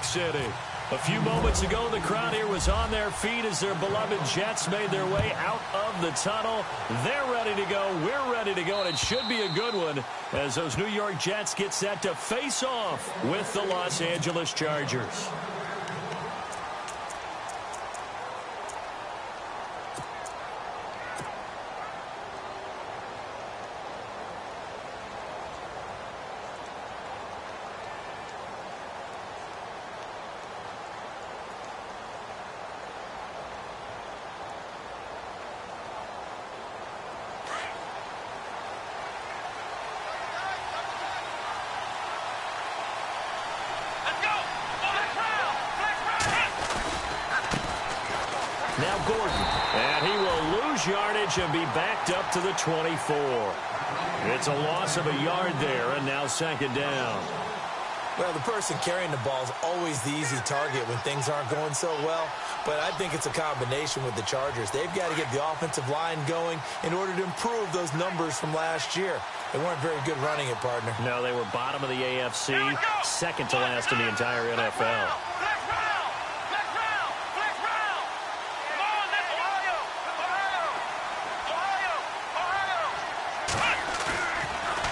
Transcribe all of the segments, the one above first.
City. A few moments ago, the crowd here was on their feet as their beloved Jets made their way out of the tunnel. They're ready to go. We're ready to go, and it should be a good one as those New York Jets get set to face off with the Los Angeles Chargers. Now Gordon, and he will lose yardage and be backed up to the 24. It's a loss of a yard there, and now second down. Well, the person carrying the ball is always the easy target when things aren't going so well, but I think it's a combination with the Chargers. They've got to get the offensive line going in order to improve those numbers from last year. They weren't very good running it, partner. No, they were bottom of the AFC, second to last in the entire NFL.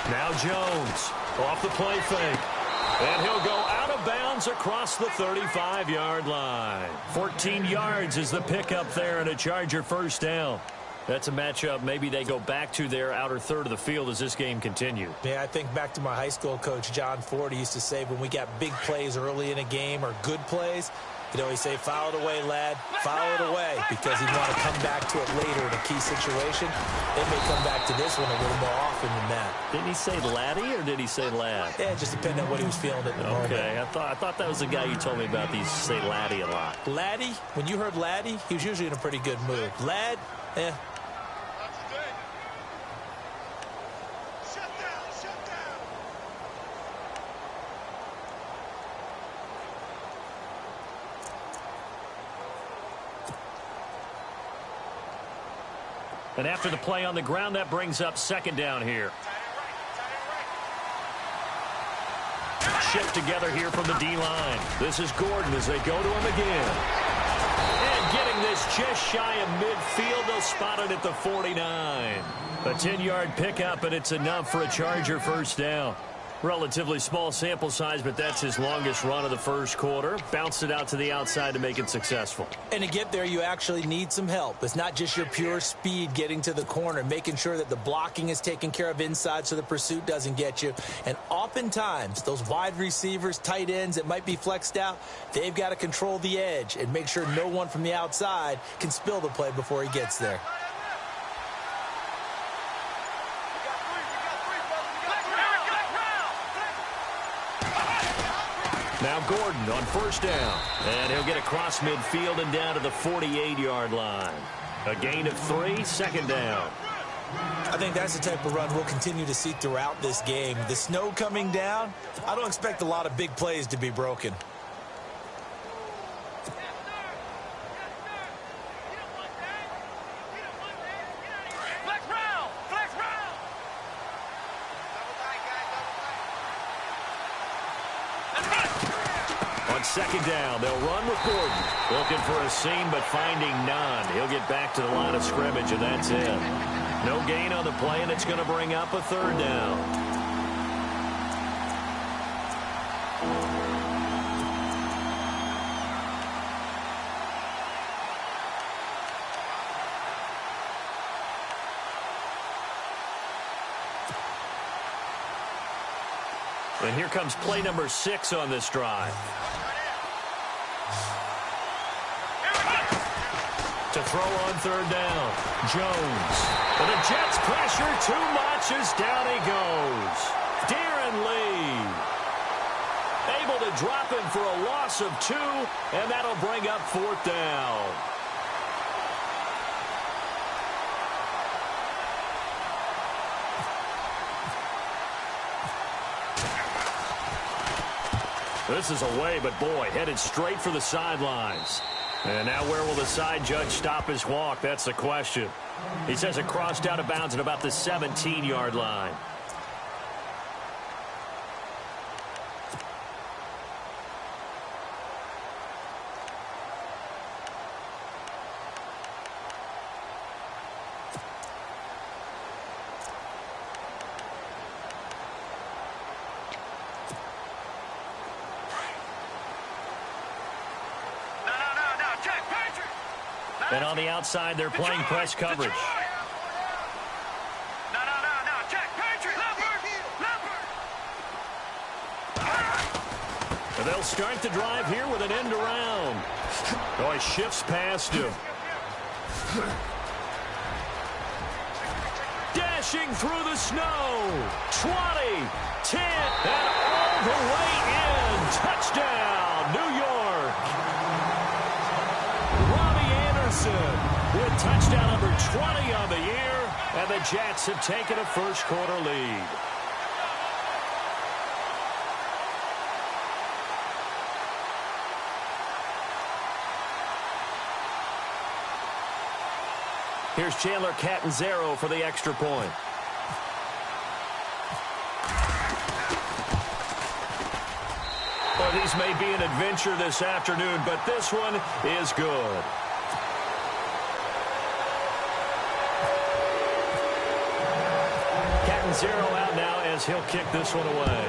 Now Jones off the play fake. And he'll go out of bounds across the 35-yard line. 14 yards is the pickup there and a Charger first down. That's a matchup maybe they go back to their outer third of the field as this game continues. Yeah, I think back to my high school coach, John Ford. He used to say when we got big plays early in a game or good plays, he'd always say, foul it away, lad, foul it away, because he'd want to come back to it later in a key situation. They may come back to this one a little more often than that. Didn't he say laddie or did he say lad? Yeah, it just depended on what he was feeling at the moment. Okay, I thought that was the guy you told me about. He used to say laddie a lot. Laddie, when you heard laddie, he was usually in a pretty good mood. Lad, eh. And after the play on the ground, that brings up second down here. Shift together here from the D-line. This is Gordon as they go to him again. And getting this just shy of midfield, they'll spot it at the 49. A 10-yard pickup, and it's enough for a Charger first down. Relatively small sample size, but that's his longest run of the first quarter. Bounced it out to the outside to make it successful. And to get there, you actually need some help. It's not just your pure speed getting to the corner, making sure that the blocking is taken care of inside so the pursuit doesn't get you. And oftentimes, those wide receivers, tight ends that might be flexed out, they've got to control the edge and make sure no one from the outside can spill the play before he gets there. Now Gordon on first down. And he'll get across midfield and down to the 48-yard line. A gain of 3, second down. I think that's the type of run we'll continue to see throughout this game. The snow coming down, I don't expect a lot of big plays to be broken. Second down, they'll run with Gordon. Looking for a seam, but finding none. He'll get back to the line of scrimmage, and that's it. No gain on the play, and it's going to bring up a third down. And here comes play number 6 on this drive. To throw on third down, Jones. And the Jets pressure too much as down he goes. Darren Lee. Able to drop him for a loss of 2, and that'll bring up fourth down. This is away, but boy, headed straight for the sidelines. And now where will the side judge stop his walk? That's the question. He says it crossed out of bounds at about the 17-yard line. And on the outside, they're playing press coverage. They'll start the drive here with an end around. Oh, he shifts past him. Dashing through the snow. 20, 10, and all the way in. Touchdown, New York. Robbie Anderson with touchdown number 20 on the year. And the Jets have taken a first-quarter lead. Here's Chandler Catanzaro for the extra point. Well, these may be an adventure this afternoon, but this one is good. Catanzaro out now as he'll kick this one away.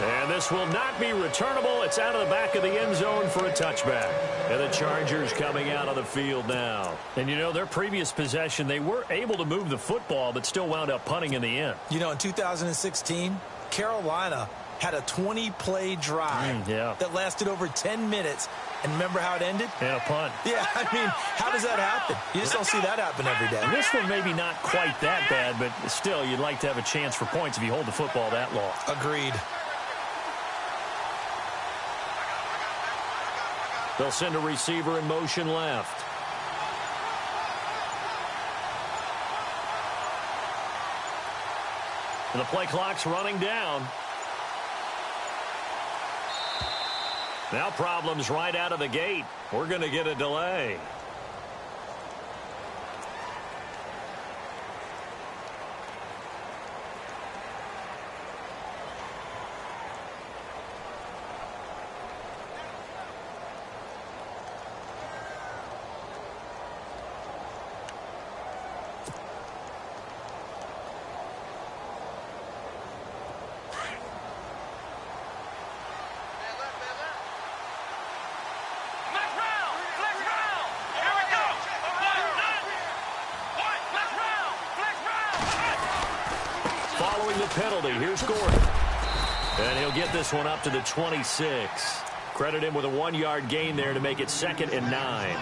And this will not be returnable. It's out of the back of the end zone for a touchback. And the Chargers coming out on the field now. And, you know, their previous possession, they were able to move the football, but still wound up punting in the end. You know, in 2016, Carolina had a 20-play drive that lasted over 10 minutes. And remember how it ended? And a punt. Yeah, I mean, how does that happen? You just don't see that happen every day. This one maybe not quite that bad, but still, you'd like to have a chance for points if you hold the football that long. Agreed. They'll send a receiver in motion left. And the play clock's running down. Now problems right out of the gate. We're going to get a delay. Penalty. Here's Gordon. And he'll get this one up to the 26. Credit him with a 1-yard gain there to make it 2nd and 9.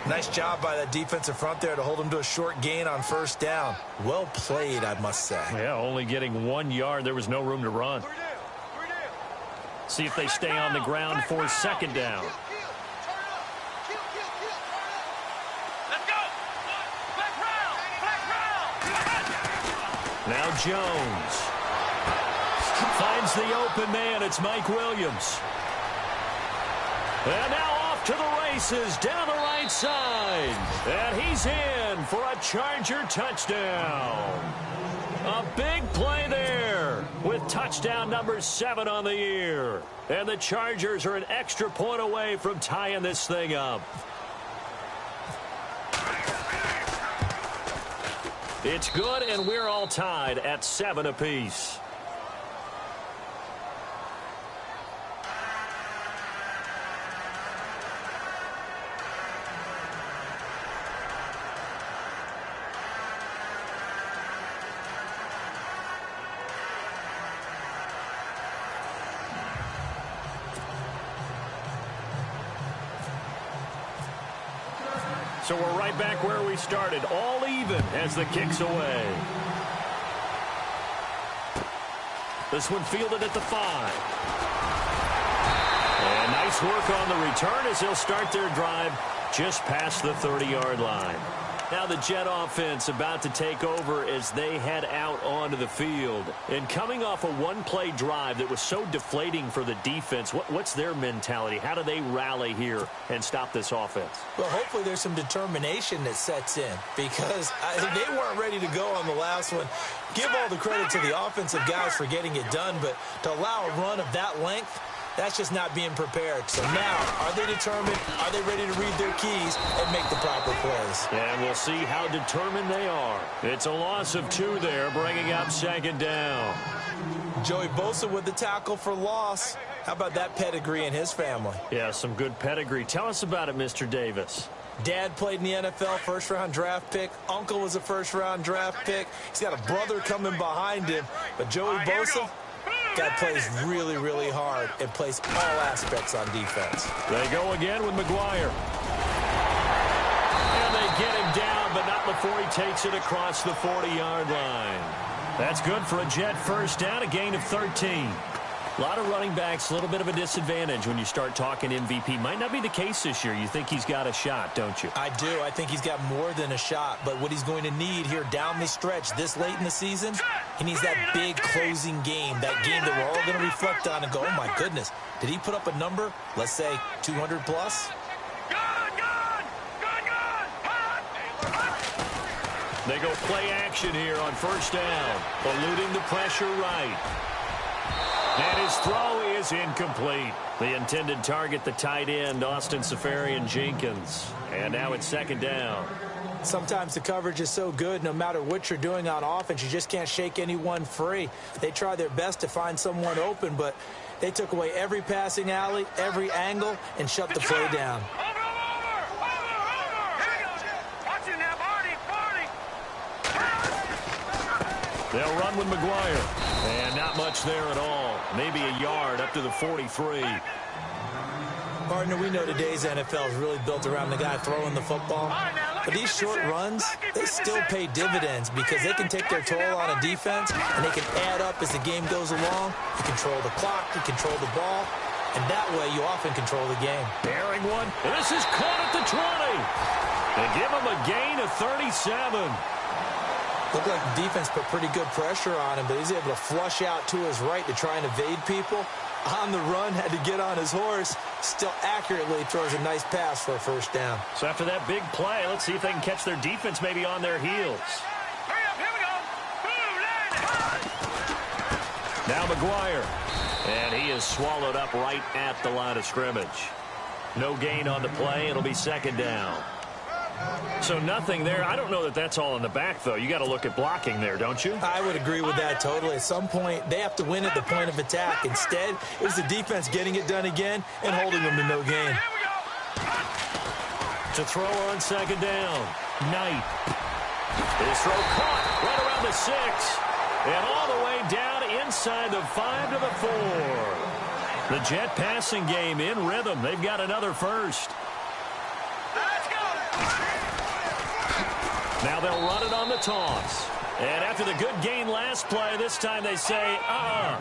Nice job by that defensive front there to hold him to a short gain on first down. Well played, I must say. Yeah, only getting 1 yard. There was no room to run. See if they stay on the ground for 2nd down. Now Jones finds the open man. It's Mike Williams. And now off to the races down the right side. And he's in for a Charger touchdown. A big play there with touchdown number 7 on the year. And the Chargers are an extra point away from tying this thing up. It's good, and we're all tied at 7 apiece. So we're right back where we started, all even as the kick's away. This one fielded at the 5. And nice work on the return as they'll start their drive just past the 30-yard line. Now the Jet offense about to take over as they head out onto the field. And coming off a one-play drive that was so deflating for the defense, what's their mentality? How do they rally here and stop this offense? Well, hopefully there's some determination that sets in because they weren't ready to go on the last one. Give all the credit to the offensive guys for getting it done, but to allow a run of that length, That's just not being prepared. So now, are they determined? Are they ready to read their keys and make the proper plays? And we'll see how determined they are. It's a loss of 2 there, bringing up 2nd down. Joey Bosa with the tackle for loss. How about that pedigree in his family? Yeah, some good pedigree. Tell us about it, Mr. Davis. Dad played in the NFL, first-round draft pick. Uncle was a first-round draft pick. He's got a brother coming behind him. But Joey Bosa, guy plays really, really hard and plays all aspects on defense. They go again with McGuire. And they get him down, but not before he takes it across the 40-yard line. That's good for a Jet first down, a gain of 13. A lot of running backs, a little bit of a disadvantage when you start talking MVP. Might not be the case this year. You think he's got a shot, don't you? I do. I think he's got more than a shot. But what he's going to need here down the stretch this late in the season, he needs that big closing game, that game that we're all going to reflect on and go, oh, my goodness, did he put up a number, let's say, 200 plus? They go play action here on first down, eluding the pressure right. And his throw is incomplete. The intended target, the tight end, Austin Safarian-Jenkins. And now it's 2nd down. Sometimes the coverage is so good, no matter what you're doing on offense, you just can't shake anyone free. They try their best to find someone open, but they took away every passing alley, every angle, and shut the play down. They'll run with McGuire. And not much there at all. Maybe a yard up to the 43. Partner, we know today's NFL is really built around the guy throwing the football. But these short runs, they still pay dividends because they can take their toll on a defense and they can add up as the game goes along. You control the clock, you control the ball, and that way you often control the game. Bearing one. And this is caught at the 20. They give him a gain of 37. Looked like the defense put pretty good pressure on him, but he's able to flush out to his right to try and evade people. On the run, had to get on his horse. Still accurately throws a nice pass for a first down. So after that big play, let's see if they can catch their defense maybe on their heels. Hurry up, here we go. Now McGuire. And he is swallowed up right at the line of scrimmage. No gain on the play. It'll be 2nd down. So nothing there. I don't know that that's all in the back, though. You got to look at blocking there, don't you? I would agree with that totally. At some point, they have to win at the point of attack. Instead, it was the defense getting it done again and holding them to no gain. To throw on 2nd down. Knight. His throw caught right around the 6. And all the way down inside the 5 to the 4. The Jet passing game in rhythm. They've got another first. Now they'll run it on the toss. And after the good gain last play, this time they say,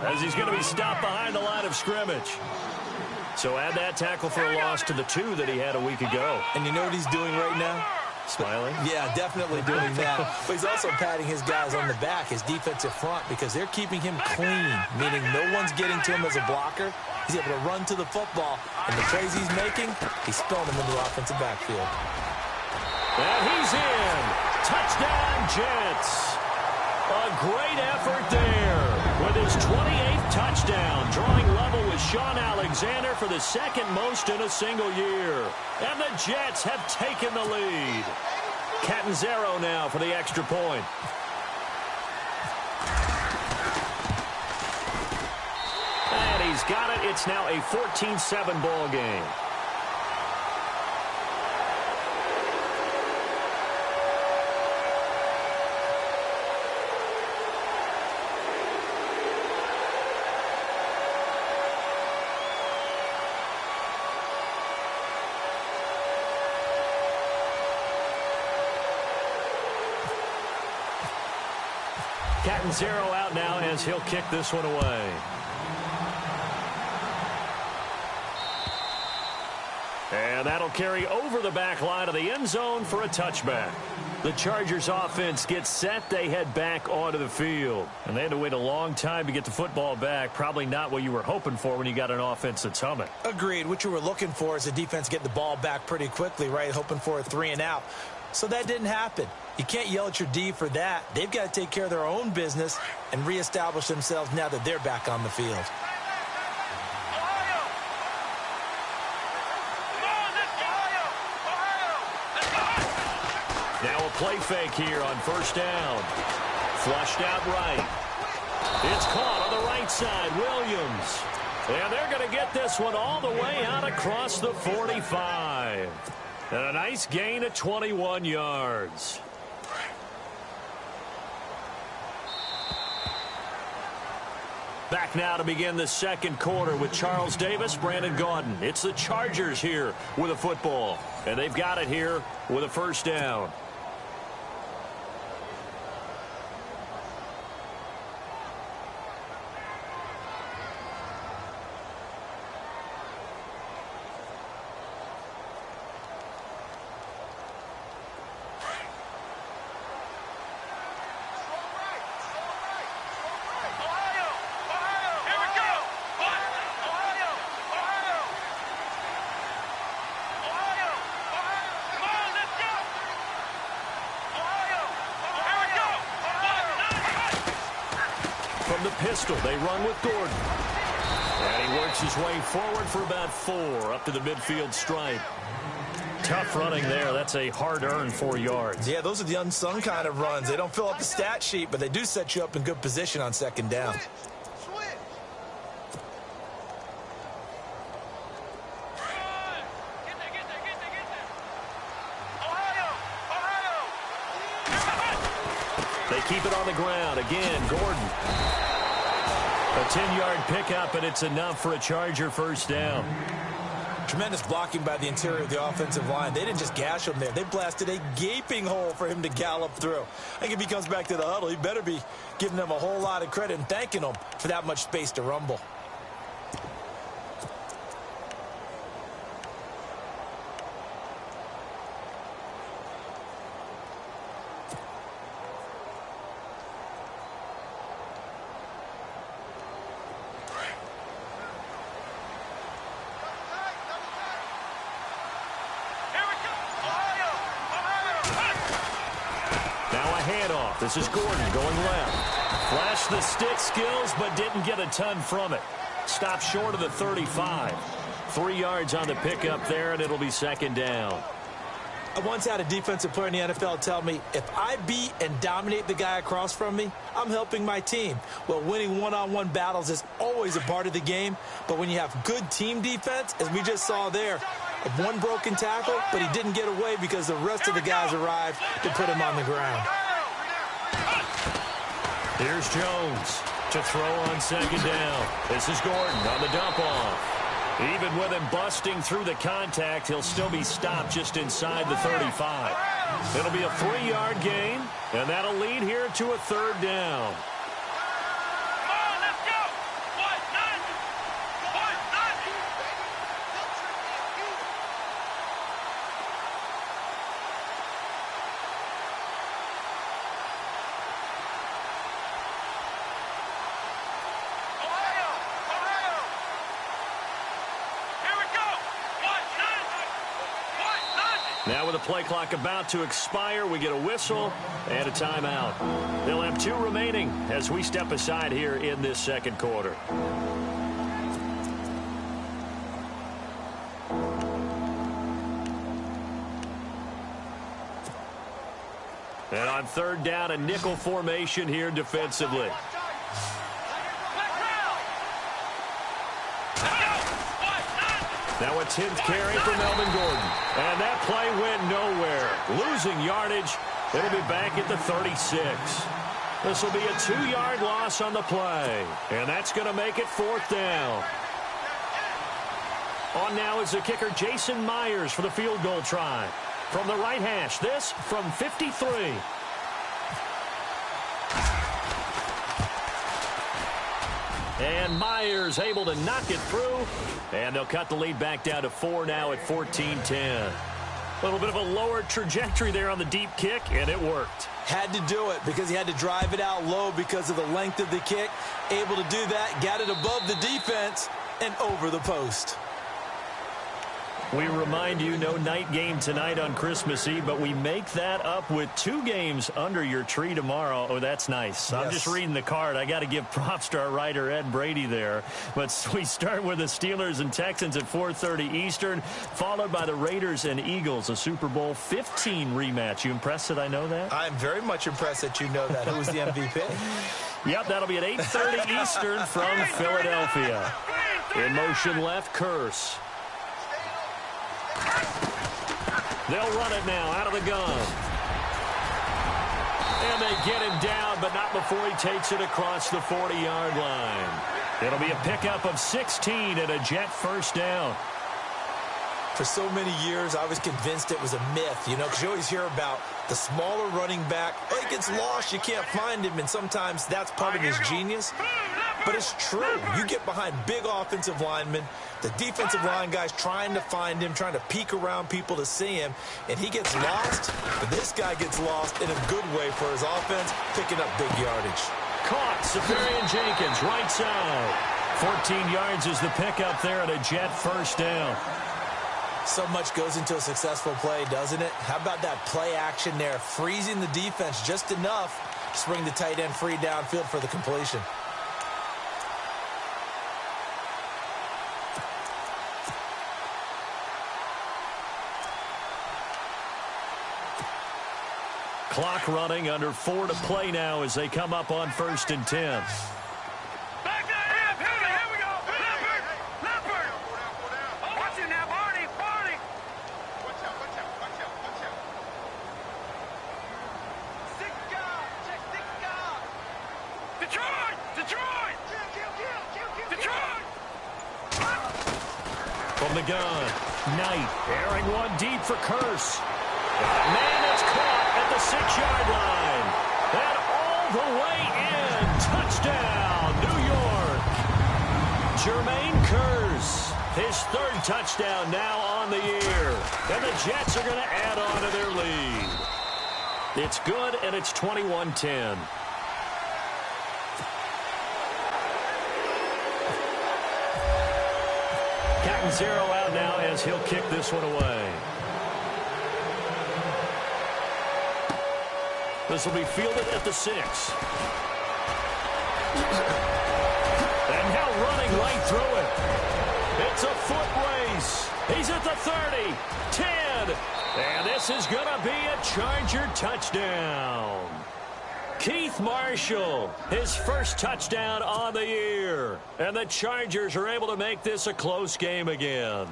as he's going to be stopped behind the line of scrimmage. So add that tackle for a loss to the 2 that he had a week ago. And you know what he's doing right now? Smiling? Yeah, definitely doing that. But he's also patting his guys on the back, his defensive front, because they're keeping him clean, meaning no one's getting to him as a blocker. He's able to run to the football, and the plays he's making, he's spilling them into the offensive backfield. And he's in. Touchdown, Jets. A great effort there with his 28th touchdown, drawing level with Sean Alexander for the 2nd most in a single year. And the Jets have taken the lead. Catanzaro now for the extra point. And he's got it. It's now a 14-7 ball game. Catanzaro out now as he'll kick this one away. And that'll carry over the back line of the end zone for a touchback. The Chargers offense gets set. They head back onto the field. And they had to wait a long time to get the football back. Probably not what you were hoping for when you got an offense that's humming. Agreed. What you were looking for is the defense get the ball back pretty quickly, right? Hoping for a 3 and out. So that didn't happen. You can't yell at your D for that. They've got to take care of their own business and reestablish themselves now that they're back on the field. play fake here on first down. Flushed out right. It's caught on the right side. Williams. And they're going to get this one all the way out across the 45. And a nice gain of 21 yards. Back now to begin the second quarter with Charles Davis, Brandon Gaudin. It's the Chargers here with a football. And they've got it here with a first down. From the pistol, they run with Gordon. And he works his way forward for about 4 up to the midfield stripe. Tough running there. That's a hard-earned 4 yards. Yeah, those are the unsung kind of runs. They don't fill up the stat sheet, but they do set you up in good position on second down. They keep it on the ground. Again, Gordon. A 10-yard pickup, and it's enough for a Charger first down. Tremendous blocking by the interior of the offensive line. They didn't just gash him there. They blasted a gaping hole for him to gallop through. I think if he comes back to the huddle, he better be giving them a whole lot of credit and thanking them for that much space to rumble. This is Gordon going left. Flashed the stick skills, but didn't get a ton from it. Stopped short of the 35. 3 yards on the pickup there, and it'll be second down. I once had a defensive player in the NFL tell me, if I beat and dominate the guy across from me, I'm helping my team. Well, winning one-on-one battles is always a part of the game, but when you have good team defense, as we just saw there, one broken tackle, but he didn't get away because the rest of the guys arrived to put him on the ground. Here's Jones to throw on second down. This is Gordon on the dump off. Even with him busting through the contact, he'll still be stopped just inside the 35. It'll be a 3-yard gain, and that'll lead here to a third down. Now with the play clock about to expire, we get a whistle and a timeout. They'll have 2 remaining as we step aside here in this second quarter. And on third down, a nickel formation here defensively. Now a 10th carry for Melvin Gordon. And that play went nowhere. Losing yardage. It'll be back at the 36. This will be a 2-yard loss on the play. And that's going to make it 4th down. On now is the kicker Jason Myers for the field goal try. From the right hash, this from 53. And Myers able to knock it through. And they'll cut the lead back down to 4 now at 14-10. A little bit of a lower trajectory there on the deep kick, and it worked. Had to do it because he had to drive it out low because of the length of the kick. Able to do that, got it above the defense and over the post. We remind you, no night game tonight on Christmas Eve, but we make that up with 2 games under your tree tomorrow. Oh, that's nice. Yes. I'm just reading the card. I got to give props to our writer, Ed Brady, there. But we start with the Steelers and Texans at 4:30 Eastern, followed by the Raiders and Eagles, a Super Bowl 15 rematch. You impressed that I know that? I'm very much impressed that you know that. Who was the MVP? Yep, that'll be at 8:30 Eastern from Philadelphia. In motion left, Curse. They'll run it now out of the gun. And they get him down, but not before he takes it across the 40-yard line. It'll be a pickup of 16 and a Jet first down. For so many years, I was convinced it was a myth, you know, because you always hear about the smaller running back. He gets lost, you can't find him, and sometimes that's part of his genius. But it's true. You get behind big offensive linemen, the defensive line guys trying to find him, trying to peek around people to see him, and he gets lost. But this guy gets lost in a good way for his offense, picking up big yardage. Caught, Safarian Jenkins, right side. 14 yards is the pickup there at a Jet first down. So much goes into a successful play, doesn't it? How about that play action there, freezing the defense just enough to bring the tight end free downfield for the completion. Clock running, under 4 to play now as they come up on 1st and 10. Back there, here we go. Leopard. Oh, watch it now, Barney. Watch out. Stick guard. Detroit. Detroit. From the gun, Knight, airing one deep for Curse. Man, it's caught at the 6-yard line. And all the way in. Touchdown, New York. Jermaine Curse, his 3rd touchdown now on the year. And the Jets are going to add on to their lead. It's good, and it's 21-10. Captain Zero out now as he'll kick this one away. This will be fielded at the 6. And now running right through it. It's a foot race. He's at the 30, 10. And this is going to be a Charger touchdown. Keith Marshall, his 1st touchdown on the year. And the Chargers are able to make this a close game again.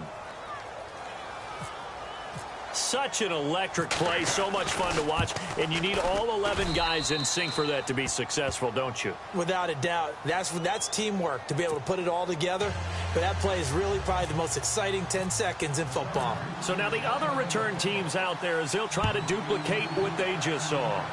Such an electric play, so much fun to watch, and you need all 11 guys in sync for that to be successful, don't you? Without a doubt. That's teamwork, to be able to put it all together. But that play is really probably the most exciting 10 seconds in football. So now the other return teams out there, as they'll try to duplicate what they just saw.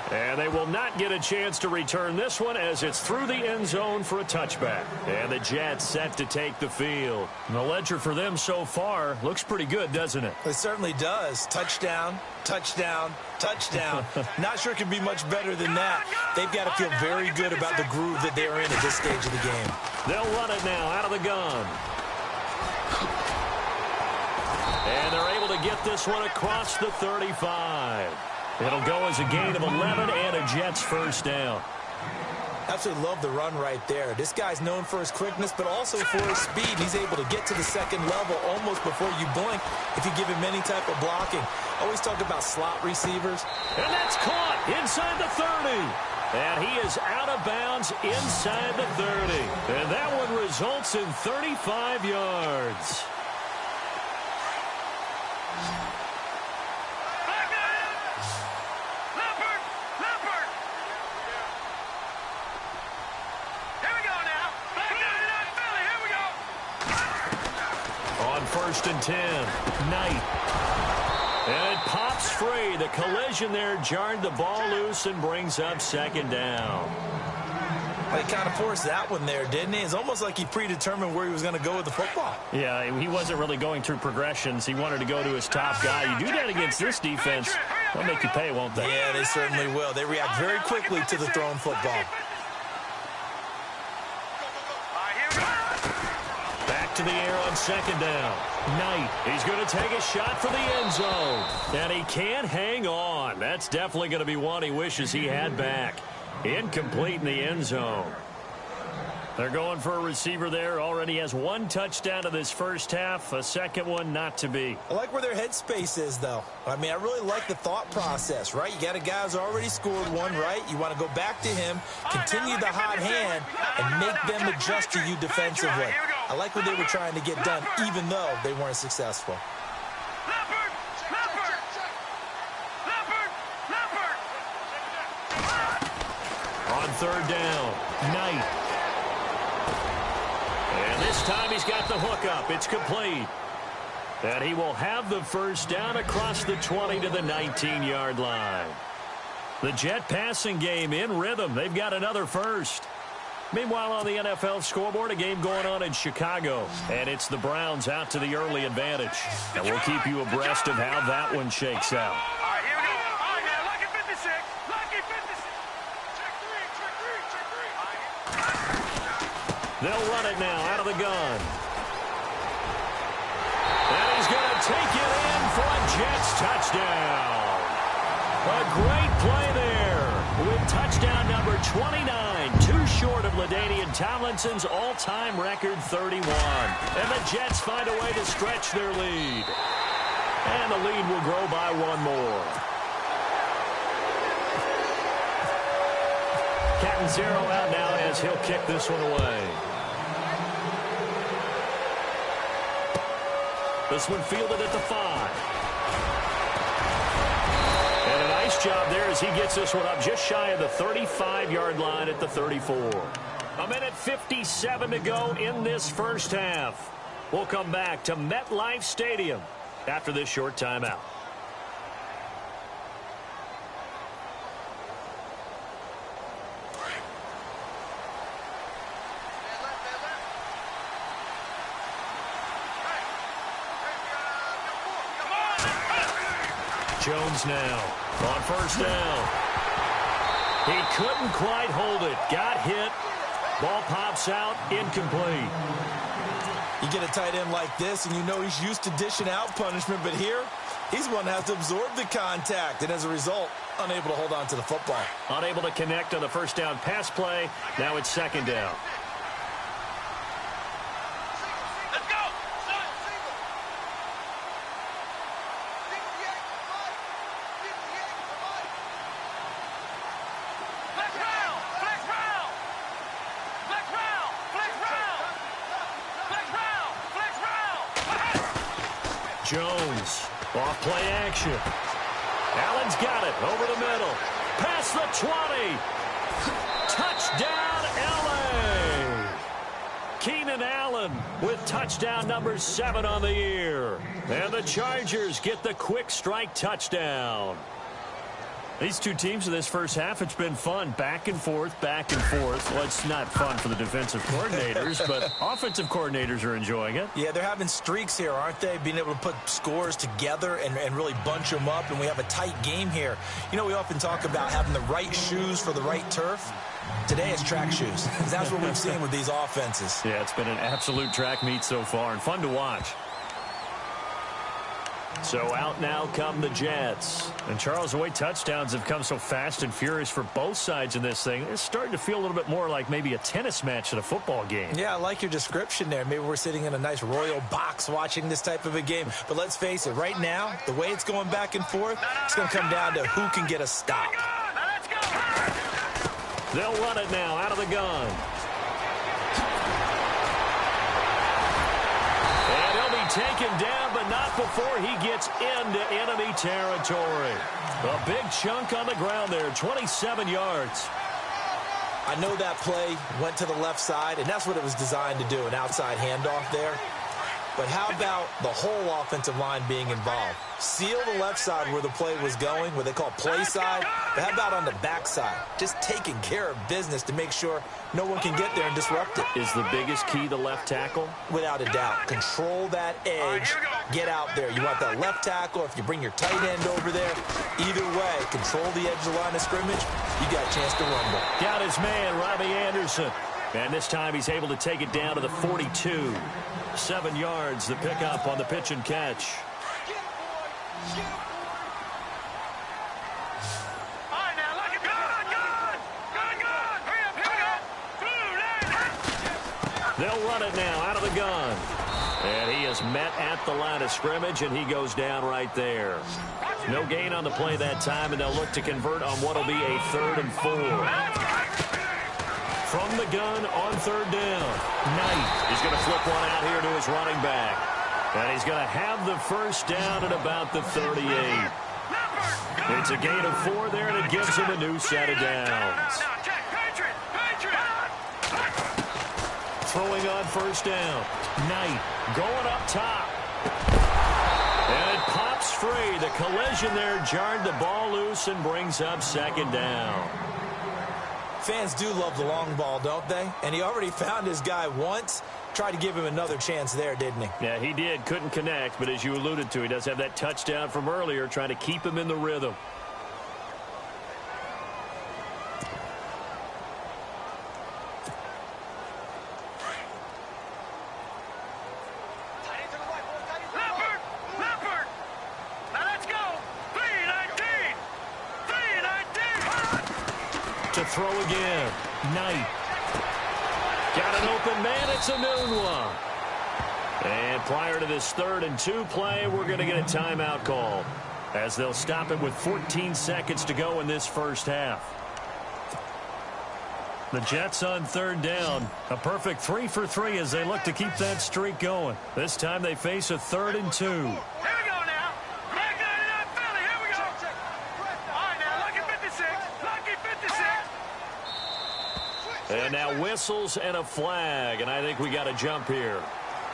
And they will not get a chance to return this one as it's through the end zone for a touchback. And the Jets set to take the field. And the ledger for them so far looks pretty good, doesn't it? It certainly does. Touchdown, touchdown, touchdown. Not sure it can be much better than that. They've got to feel very good about the groove that they're in at this stage of the game. They'll run it now out of the gun. And they're able to get this one across the 35. It'll go as a gain of 11 and a Jets first down. Absolutely love the run right there. This guy's known for his quickness, but also for his speed. He's able to get to the 2nd level almost before you blink if you give him any type of blocking. Always talk about slot receivers. And that's caught inside the 30. And he is out of bounds inside the 30. And that one results in 35 yards. On 1st and 10, Knight. And it pops free. The collision there jarred the ball loose and brings up 2nd down. Well, he kind of forced that one there, didn't he? It's almost like he predetermined where he was going to go with the football. Yeah, he wasn't really going through progressions. He wanted to go to his top guy. You do that against this defense, they'll make you pay, won't they? Yeah, they certainly will. They react very quickly to the thrown football. to the air on second down. Knight, he's going to take a shot for the end zone. And he can't hang on. That's definitely going to be one he wishes he had back. Incomplete in the end zone. They're going for a receiver there. Already has one touchdown in this first half. A second one not to be. I like where their headspace is, though. I mean, I really like the thought process, right? You got a guy who's already scored one, right? You want to go back to him, continue the hot hand, and make them adjust to you defensively. I like what they were trying to get done, even though they weren't successful. On third down, Knight. And this time he's got the hook up. It's complete. And he will have the first down across the 20 to the 19-yard line. The Jet passing game in rhythm. They've got another first. Meanwhile, on the NFL scoreboard, a game going on in Chicago. And it's the Browns out to the early advantage. And we'll keep you abreast of how that one shakes out. All right, here we go. All right, now, lucky 56. Lucky 56. Check three. They'll run it now out of the gun. And he's going to take it in for a Jets touchdown. A great play there with touchdown number 29, too short of LaDainian Tomlinson's all-time record 31. And the Jets find a way to stretch their lead. And the lead will grow by one more. Catanzaro out now as he'll kick this one away. This one fielded at the 5. And a nice job there as he gets this one up just shy of the 35-yard line at the 34. A minute 57 to go in this first half. We'll come back to MetLife Stadium after this short timeout. Jones now on first down. He couldn't quite hold it. Got hit. Ball pops out. Incomplete. You get a tight end like this, and you know he's used to dishing out punishment, but here, he's one that has to absorb the contact, and as a result, unable to hold on to the football. Unable to connect on the first down pass play. Now it's second down. Jones, off play action. Allen's got it over the middle. Past the 20. Touchdown, L.A. Keenan Allen with touchdown number 7 on the year. And the Chargers get the quick strike touchdown. These two teams in this first half, it's been fun. Back and forth, back and forth. Well, it's not fun for the defensive coordinators, but offensive coordinators are enjoying it. Yeah, they're having streaks here, aren't they? Being able to put scores together and really bunch them up, and we have a tight game here. You know, we often talk about having the right shoes for the right turf. Today it's track shoes. That's what we've seen with these offenses. Yeah, it's been an absolute track meet so far and fun to watch. So out now come the Jets. And Charles, the way touchdowns have come so fast and furious for both sides in this thing, it's starting to feel a little bit more like maybe a tennis match at a football game. Yeah, I like your description there. Maybe we're sitting in a nice royal box watching this type of a game. But let's face it, right now, the way it's going back and forth, it's going to come down to who can get a stop. They'll run it now out of the gun. And he'll be taken down, but not before he gets into enemy territory. A big chunk on the ground there, 27 yards. I know that play went to the left side, and that's what it was designed to do, an outside handoff there. But how about the whole offensive line being involved? Seal the left side where the play was going, what they call play side. But how about on the back side? Just taking care of business to make sure no one can get there and disrupt it. Is the biggest key the left tackle? Without a doubt. Control that edge. Get out there. You want that left tackle. If you bring your tight end over there, either way, control the edge of the line of scrimmage. You got a chance to rumble. Got his man, Robbie Anderson. And this time he's able to take it down to the 42. 7 yards, the pickup on the pitch and catch. They'll run it now out of the gun. And he is met at the line of scrimmage, and he goes down right there. No gain on the play that time, and they'll look to convert on what will be a 3rd and 4. From the gun on 3rd down. Knight is going to flip one out here to his running back. And he's going to have the first down at about the 38. It's a gain of 4 there, and it gives him a new set of downs. Throwing on 1st down. Knight going up top. And it pops free. The collision there jarred the ball loose and brings up 2nd down. Fans do love the long ball, don't they? And he already found his guy once. Tried to give him another chance there, didn't he? Yeah, he did. Couldn't connect, but as you alluded to, he does have that touchdown from earlier, trying to keep him in the rhythm. To throw again. Knight. Got an open man. It's a noon one. And prior to this 3rd and 2 play, we're going to get a timeout call as they'll stop it with 14 seconds to go in this first half. The Jets on 3rd down. A perfect 3 for 3 as they look to keep that streak going. This time they face a 3rd and 2. And now whistles and a flag, and I think we got a jump here.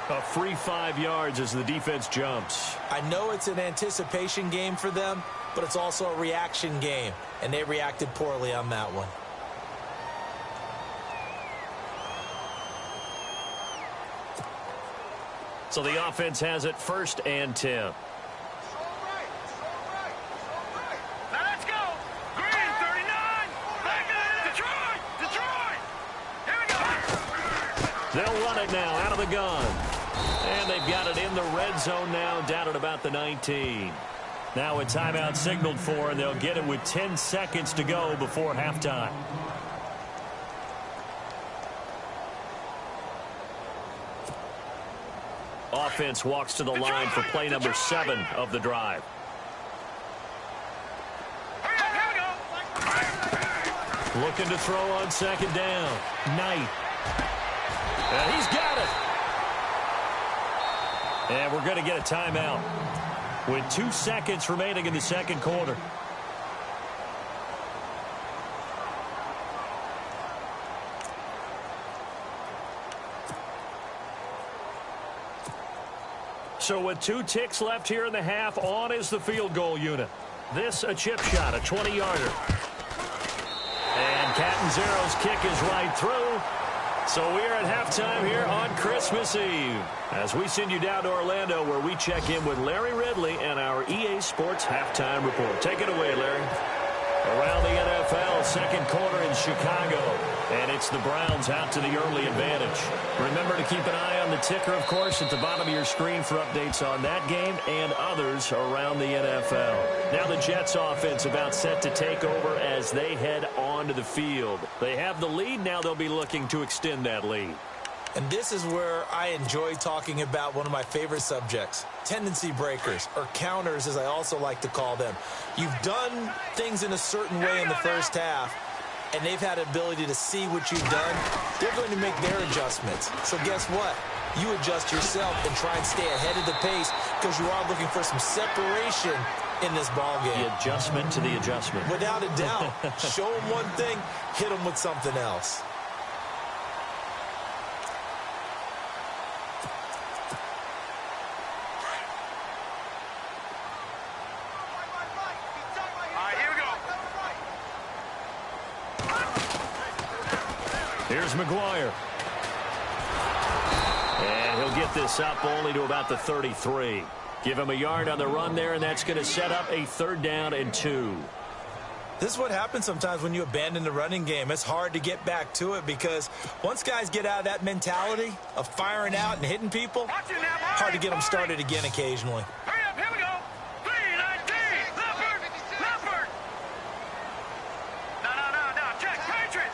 A free 5 yards as the defense jumps. I know it's an anticipation game for them, but it's also a reaction game, and they reacted poorly on that one. So the offense has it 1st and 10. They'll run it now out of the gun. And they've got it in the red zone now, down at about the 19. Now a timeout signaled for, and they'll get it with 10 seconds to go before halftime. Offense walks to the line for play number 7 of the drive. Looking to throw on 2nd down. Knight. And he's got it. And we're going to get a timeout with 2 seconds remaining in the 2nd quarter. So with 2 ticks left here in the half, on is the field goal unit. This a chip shot, a 20-yarder. And Catanzaro's kick is right through. So we are at halftime here on Christmas Eve as we send you down to Orlando, where we check in with Larry Ridley and our EA Sports Halftime Report. Take it away, Larry. Around the NFL, 2nd quarter in Chicago, and it's the Browns out to the early advantage. Remember to keep an eye on the ticker, of course, at the bottom of your screen for updates on that game and others around the NFL. Now the Jets offense about set to take over as they head onto the field. They have the lead. Now they'll be looking to extend that lead. And this is where I enjoy talking about one of my favorite subjects, tendency breakers, or counters as I also like to call them. You've done things in a certain way in the first half, and they've had the ability to see what you've done. They're going to make their adjustments. So guess what? You adjust yourself and try and stay ahead of the pace because you are looking for some separation in this ball game. The adjustment to the adjustment. Without a doubt. Show them one thing, hit them with something else. Here's McGuire. And he'll get this up only to about the 33. Give him a yard on the run there, and that's going to set up a 3rd down and 2. This is what happens sometimes when you abandon the running game. It's hard to get back to it because once guys get out of that mentality of firing out and hitting people, hard to get them started again occasionally. Hurry up, here we go. 319. Leopard. Leopard. No. Check. Patriot.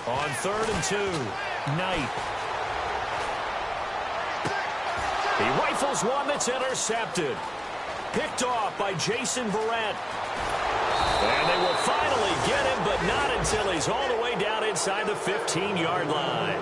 On 3rd and 2, Knight. He rifles one that's intercepted. Picked off by Jason Verrett. And they will finally get him, but not until he's all the way down inside the 15-yard line.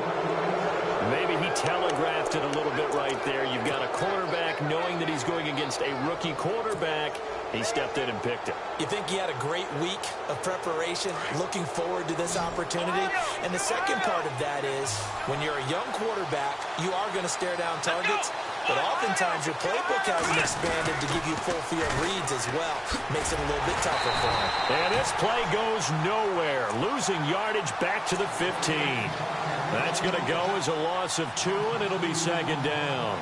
Maybe he telegraphed it a little bit right there. You've got a quarterback knowing that he's going against a rookie quarterback. He stepped in and picked it. You think he had a great week of preparation, looking forward to this opportunity? And the second part of that is, when you're a young quarterback, you are going to stare down targets, but oftentimes your playbook hasn't expanded to give you full field reads as well. Makes it a little bit tougher for him. And this play goes nowhere, losing yardage back to the 15. That's going to go as a loss of 2, and it'll be 2nd down.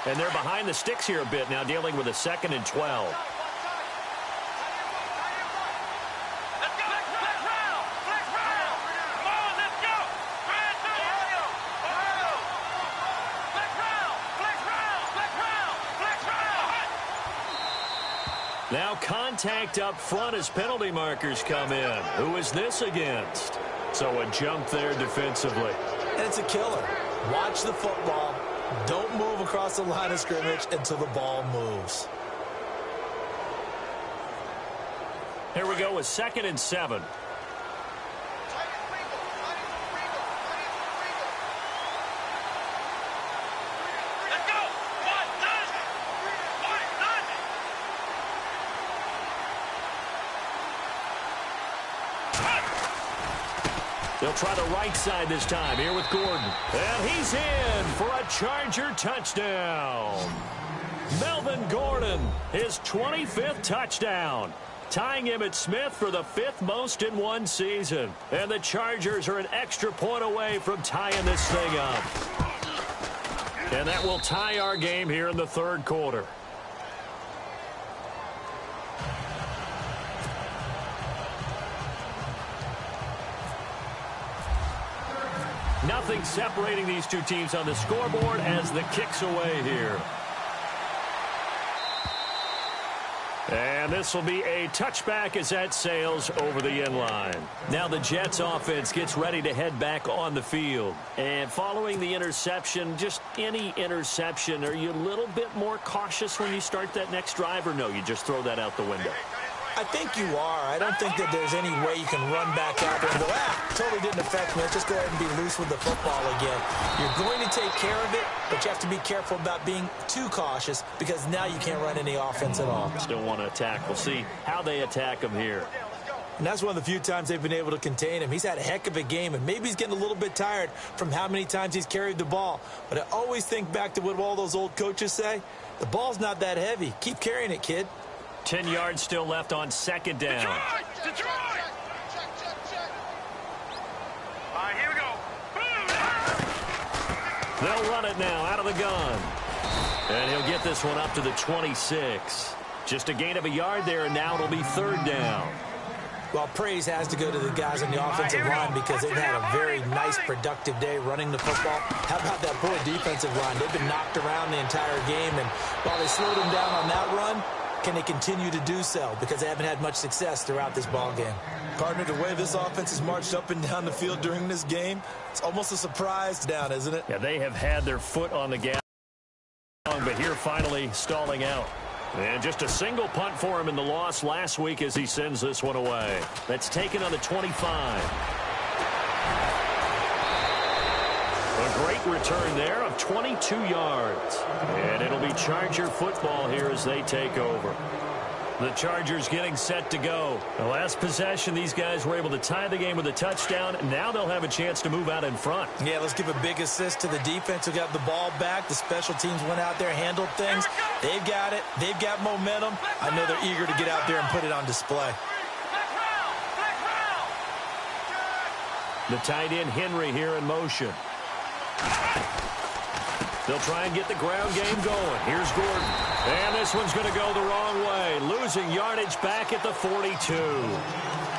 And they're behind the sticks here a bit now, dealing with a 2nd and 12. Now contact up front as penalty markers come in. Who is this against? So a jump there defensively. And it's a killer. Watch the football. Don't move across the line of scrimmage until the ball moves. Here we go with 2nd and 7. They'll try the right side this time here with Gordon. And he's in for a Charger touchdown. Melvin Gordon, his 25th touchdown, tying Emmitt Smith for the 5th most in one season. And the Chargers are an extra point away from tying this thing up. And that will tie our game here in the 3rd quarter. Nothing separating these two teams on the scoreboard as the kick's away here. And this will be a touchback as that sails over the end line. Now the Jets offense gets ready to head back on the field. And following the interception, just any interception, are you a little bit more cautious when you start that next drive, or no, you just throw that out the window? I think you are. I don't think that there's any way you can run back out there and go, totally didn't affect me. Let's just go ahead and be loose with the football again. You're going to take care of it, but you have to be careful about being too cautious because now you can't run any offense at all. Still want to attack. We'll see how they attack him here. And that's one of the few times they've been able to contain him. He's had a heck of a game, and maybe he's getting a little bit tired from how many times he's carried the ball. But I always think back to what all those old coaches say. The ball's not that heavy. Keep carrying it, kid. 10 yards still left on 2nd down. Detroit! All right, here we go. They'll run it now out of the gun. And he'll get this one up to the 26. Just a gain of a yard there, and now it'll be 3rd down. Well, praise has to go to the guys on the offensive line because they've had a very nice, productive day running the football. How about that poor defensive line? They've been knocked around the entire game, and while they slowed them down on that run, can they continue to do so? Because they haven't had much success throughout this ball game. Partner, the way this offense has marched up and down the field during this game, it's almost a surprise down, isn't it? Yeah, they have had their foot on the gas, but here finally stalling out. And just a single punt for him in the loss last week as he sends this one away. That's taken on the 25. A great return there of 22 yards. And it'll be Charger football here as they take over. The Chargers getting set to go. The last possession, these guys were able to tie the game with a touchdown. Now they'll have a chance to move out in front. Yeah, let's give a big assist to the defense who got the ball back. The special teams went out there, handled things. They've got it. They've got momentum. I know they're eager to get out there and put it on display. The tight end Henry here in motion. They'll try and get the ground game going. Here's Gordon. And this one's going to go the wrong way. Losing yardage back at the 42.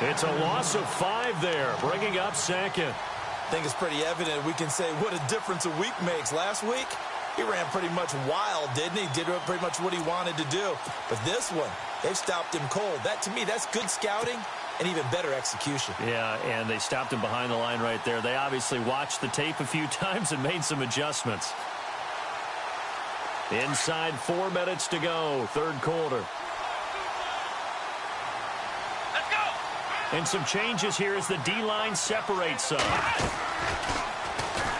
It's a loss of 5 there, bringing up second. I think it's pretty evident we can say what a difference a week makes. Last week, he ran pretty much wild, didn't he? Did pretty much what he wanted to do. But this one, they've stopped him cold. That, to me, that's good scouting and even better execution. Yeah, and they stopped him behind the line right there. They obviously watched the tape a few times and made some adjustments. Inside 4 minutes to go, third quarter. Let's go. And some changes here as the D-line separates some.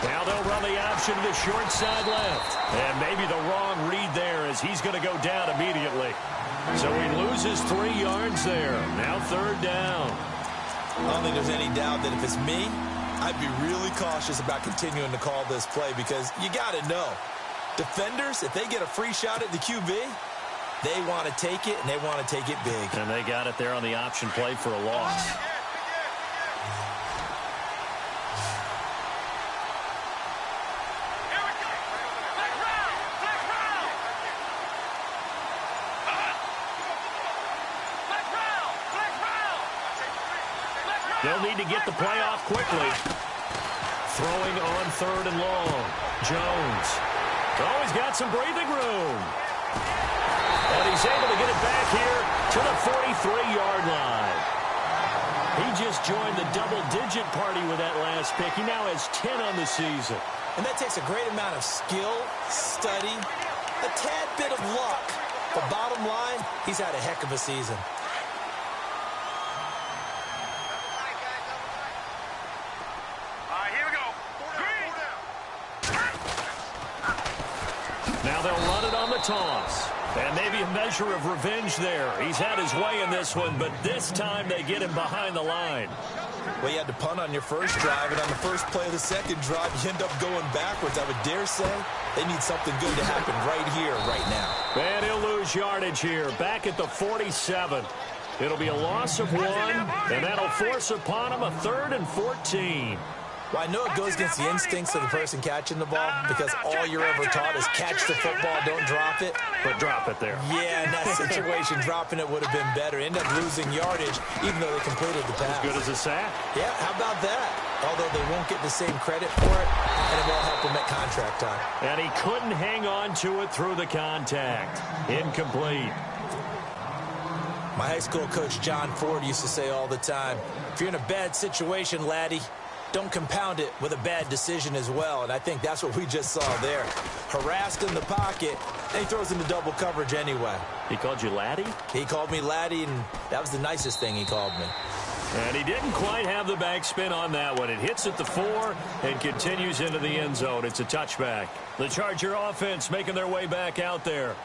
Now they'll run the option to the short side left. And maybe the wrong read there as he's going to go down immediately. So he loses 3 yards there. Now third down. I don't think there's any doubt that if it's me, I'd be really cautious about continuing to call this play because you got to know. Defenders, if they get a free shot at the QB, they want to take it, and they want to take it big. And they got it there on the option play for a loss. Here we go. Flex round. Flex round. Flex round. Flex round. Flex round. They'll need to get the play off quickly. Throwing on third and long. Jones. Oh, he's got some breathing room. And he's able to get it back here to the 43-yard line. He just joined the double-digit party with that last pick. He now has 10 on the season. And that takes a great amount of skill, study, a tad bit of luck. But bottom line, he's had a heck of a season. All right, here we go. Green. Now they'll run it on the toss. And maybe a measure of revenge there. He's had his way in this one, but this time they get him behind the line. Well, you had to punt on your first drive, and on the first play of the second drive, you end up going backwards. I would dare say they need something good to happen right here, right now. And he'll lose yardage here, back at the 47. It'll be a loss of 1, and that'll force upon him a 3rd and 14. Well, I know it goes against the instincts of the person catching the ball because all you're ever taught is catch the football, don't drop it. But drop it there. Yeah, in that situation, dropping it would have been better. End up losing yardage, even though they completed the pass. As good as a sack. Yeah, how about that? Although they won't get the same credit for it, and it won't help them at contract time. And he couldn't hang on to it through the contact. Incomplete. My high school coach, John Ford, used to say all the time, if you're in a bad situation, laddie, don't compound it with a bad decision as well. And I think that's what we just saw there. Harassed in the pocket, and he throws into double coverage anyway. He called you laddie? He called me laddie, and that was the nicest thing he called me. And he didn't quite have the backspin on that one. It hits at the 4 and continues into the end zone. It's a touchback. The Charger offense making their way back out there.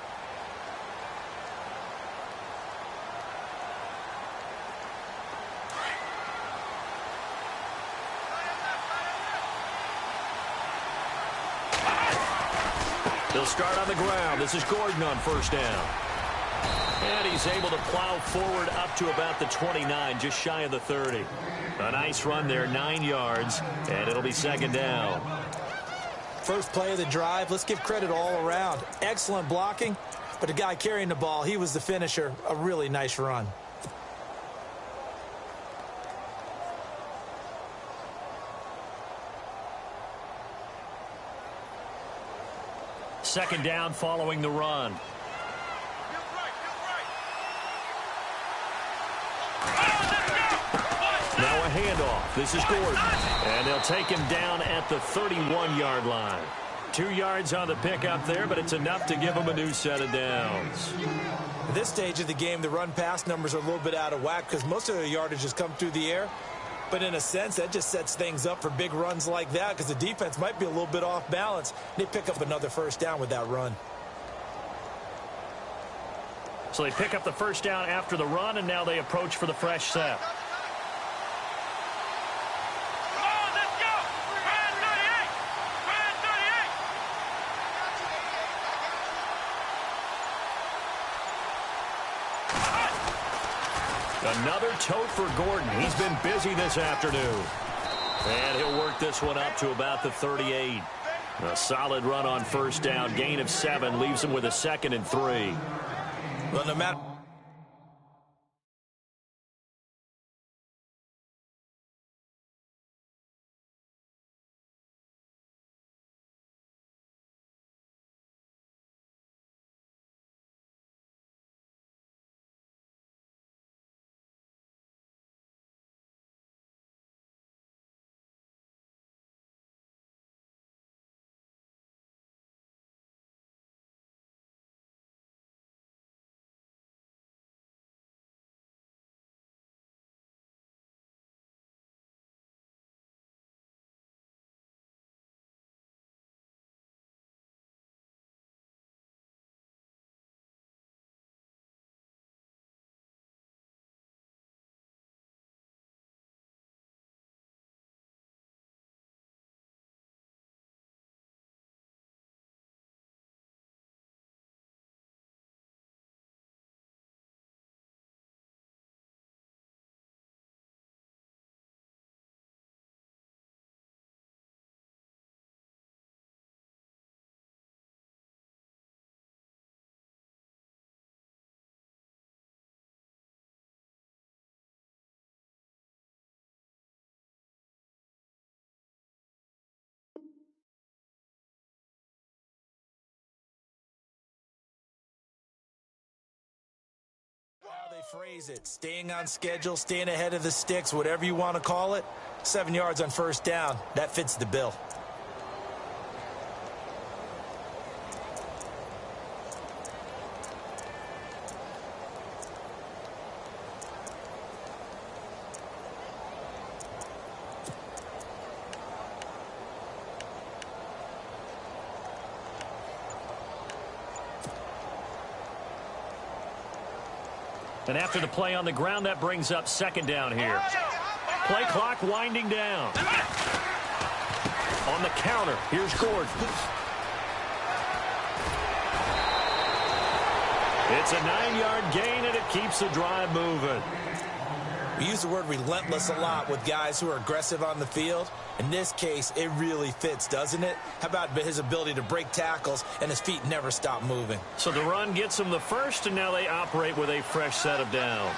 They'll start on the ground. This is Gordon on first down. And he's able to plow forward up to about the 29, just shy of the 30. A nice run there, 9 yards, and it'll be second down. First play of the drive, let's give credit all around. Excellent blocking, but the guy carrying the ball, he was the finisher. A really nice run. Second down following the run. Now a handoff. This is Gordon. And they'll take him down at the 31-yard line. 2 yards on the pickup there, but it's enough to give him a new set of downs. At this stage of the game, the run-pass numbers are a little bit out of whack because most of the yardage has come through the air. But in a sense, that just sets things up for big runs like that because the defense might be a little bit off balance. They pick up another first down with that run. So they pick up the first down after the run, and now they approach for the fresh set. Another tote for Gordon. He's been busy this afternoon. work this one up to about the 38. A solid run on first down. Gain of 7 leaves him with a 2nd and 3. Well, no matter... How they phrase it, staying on schedule, staying ahead of the sticks, whatever you want to call it. 7 yards on first down. That fits the bill. And after the play on the ground, that brings up 2nd down here. Play clock winding down. On the counter, here's Gordon. It's a 9-yard gain, and it keeps the drive moving. We use the word relentless a lot with guys who are aggressive on the field. In this case, it really fits, doesn't it? How about his ability to break tackles and his feet never stop moving? So the run gets them the first, and now they operate with a fresh set of downs.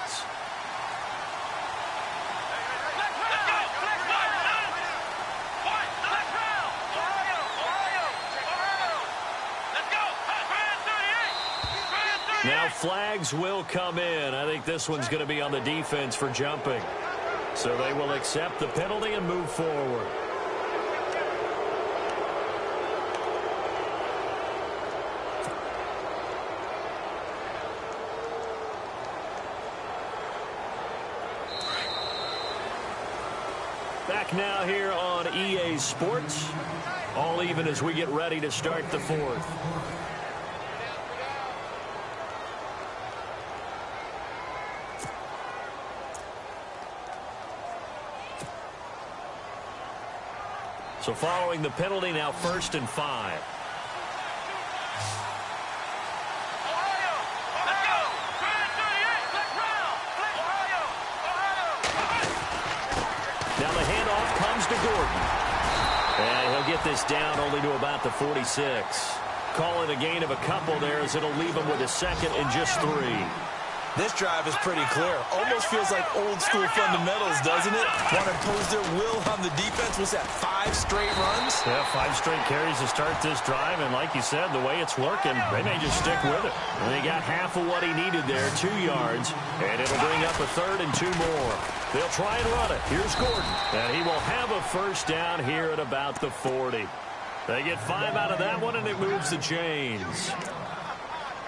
Now flags will come in. I think this one's going to be on the defense for jumping. So they will accept the penalty and move forward. Back now here on EA Sports. All even as we get ready to start the 4th. So following the penalty, now 1st and 5. Now the handoff comes to Gordon. And he'll get this down only to about the 46. Call it a gain of a couple there as it'll leave him with a 2nd and just 3. This drive is pretty clear. Almost feels like old school fundamentals, doesn't it? Want to impose their will on the defense. Was that 5 straight runs? Yeah, 5 straight carries to start this drive. And like you said, the way it's working, they may just stick with it. And they got half of what he needed there, 2 yards. And it'll bring up a 3rd and 2 more. They'll try and run it. Here's Gordon. And he will have a first down here at about the 40. They get 5 out of that one, and it moves the chains.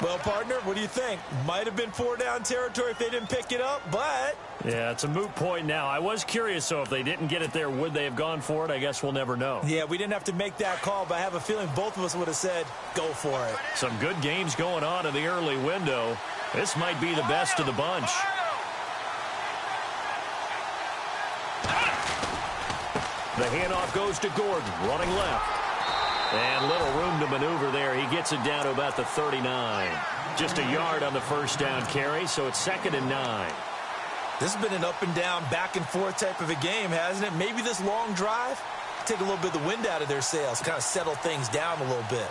Well, partner, what do you think? Might have been 4-down territory if they didn't pick it up, but... Yeah, it's a moot point now. I was curious, so if they didn't get it there, would they have gone for it? I guess we'll never know. Yeah, we didn't have to make that call, but I have a feeling both of us would have said, go for it. Some good games going on in the early window. This might be the best of the bunch. The handoff goes to Gordon, running left. And little room to maneuver there. He gets it down to about the 39. Just a yard on the first down carry, so it's 2nd and 9. This has been an up and down, back and forth type of a game, hasn't it? Maybe this long drive take a little bit of the wind out of their sails, kind of settle things down a little bit.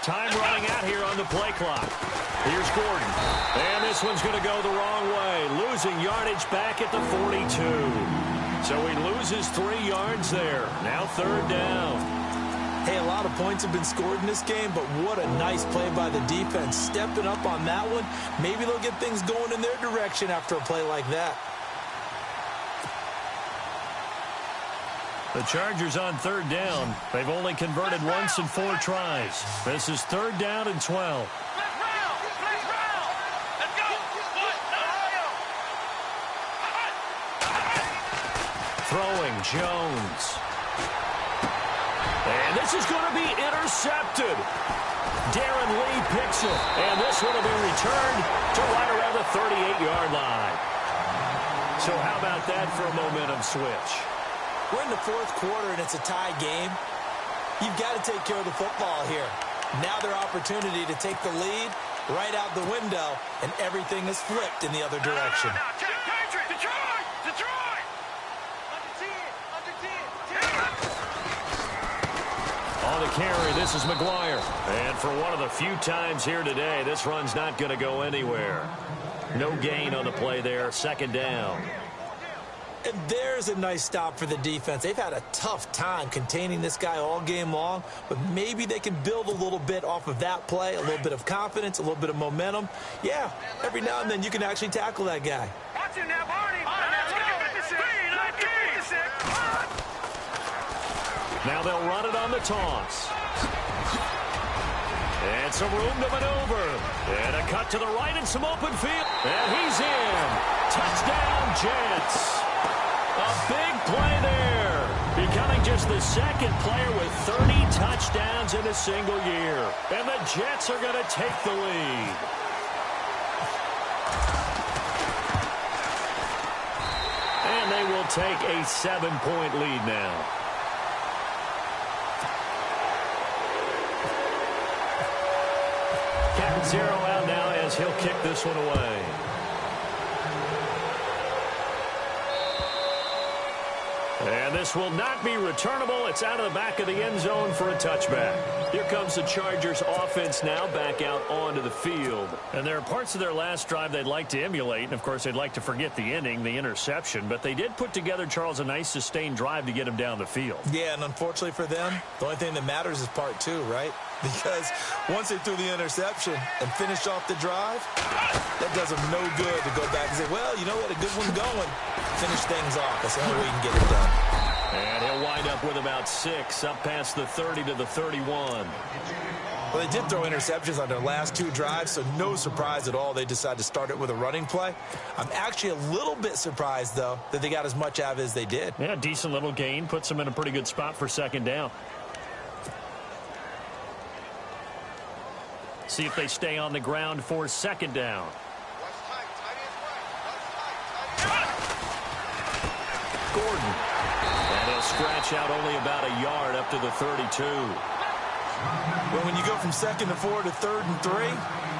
Time running out here on the play clock. Here's Gordon. And this one's going to go the wrong way. Losing yardage back at the 42. So he loses 3 yards there. Now 3rd down. Hey, a lot of points have been scored in this game, but what a nice play by the defense. Stepping up on that one. Maybe they'll get things going in their direction after a play like that. The Chargers on 3rd down. They've only converted once in 4 tries. This is 3rd down and 12. Let's round. Let's go. Throwing Jones. And this is going to be intercepted. Darren Lee picks it. And this one will be returned to right around the 38-yard line. So how about that for a momentum switch? We're in the 4th quarter, and it's a tie game. You've got to take care of the football here. Now their opportunity to take the lead right out the window, and everything is flipped in the other direction. Detroit! On the carry, this is McGuire. And for one of the few times here today, this run's not going to go anywhere. No gain on the play there, 2nd down. And there's a nice stop for the defense. They've had a tough time containing this guy all game long, but maybe they can build a little bit off of that play, a little bit of confidence, a little bit of momentum. Yeah, every now and then you can actually tackle that guy. Watch it now, Barney. Now they'll run it on the toss. And some room to maneuver. And a cut to the right and some open field. And he's in. Touchdown, Jets. A big play there. Becoming just the 2nd player with 30 touchdowns in a single year. And the Jets are going to take the lead. And they will take a 7-point lead now. Captain Zero out now as he'll kick this one away. And this will not be returnable. It's out of the back of the end zone for a touchback. Here comes the Chargers offense now back out onto the field. And there are parts of their last drive they'd like to emulate. And, of course, they'd like to forget the inning, the interception. But they did put together, Charles, a nice sustained drive to get him down the field. Yeah, and unfortunately for them, the only thing that matters is part 2, right? Because once they threw the interception and finished off the drive, that does them no good to go back and say, well, you know what, a good one going. Finish things off. That's the only way you can get it done. And he'll wind up with about 6, up past the 30 to the 31. Well, they did throw interceptions on their last 2 drives, so no surprise at all they decided to start it with a running play. I'm actually a little bit surprised, though, that they got as much out of it as they did. Yeah, decent little gain. Puts them in a pretty good spot for 2nd down. See if they stay on the ground for 2nd down. Gordon. And he'll scratch out only about a yard up to the 32. Well, when you go from 2nd to 4 to 3rd and 3,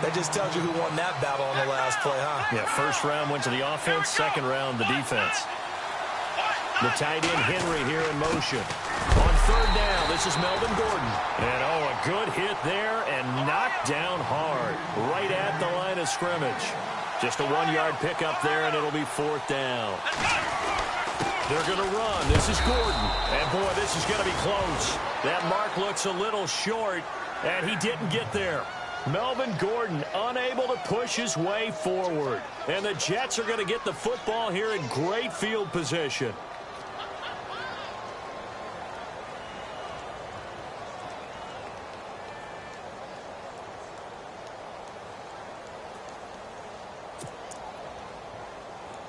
that just tells you who won that battle on the last play, huh? Yeah, 1st round went to the offense, 2nd round the defense. The tight end Henry here in motion. On 3rd down, this is Melvin Gordon. And, oh, a good hit there and knocked down hard. Right at the line of scrimmage. Just a 1-yard pickup there, and it'll be 4th down. They're going to run. This is Gordon. And, boy, this is going to be close. That mark looks a little short, and he didn't get there. Melvin Gordon unable to push his way forward. And the Jets are going to get the football here in great field position.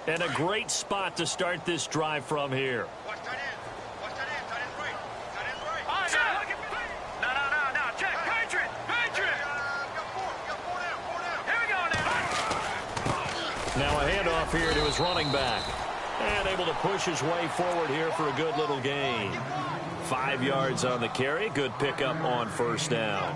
And a great spot to start this drive from here. Watch that in. Watch that in. Tight end off here to his running back. And able to push his way forward here for a good little gain. 5 yards on the carry. Good pickup on first down.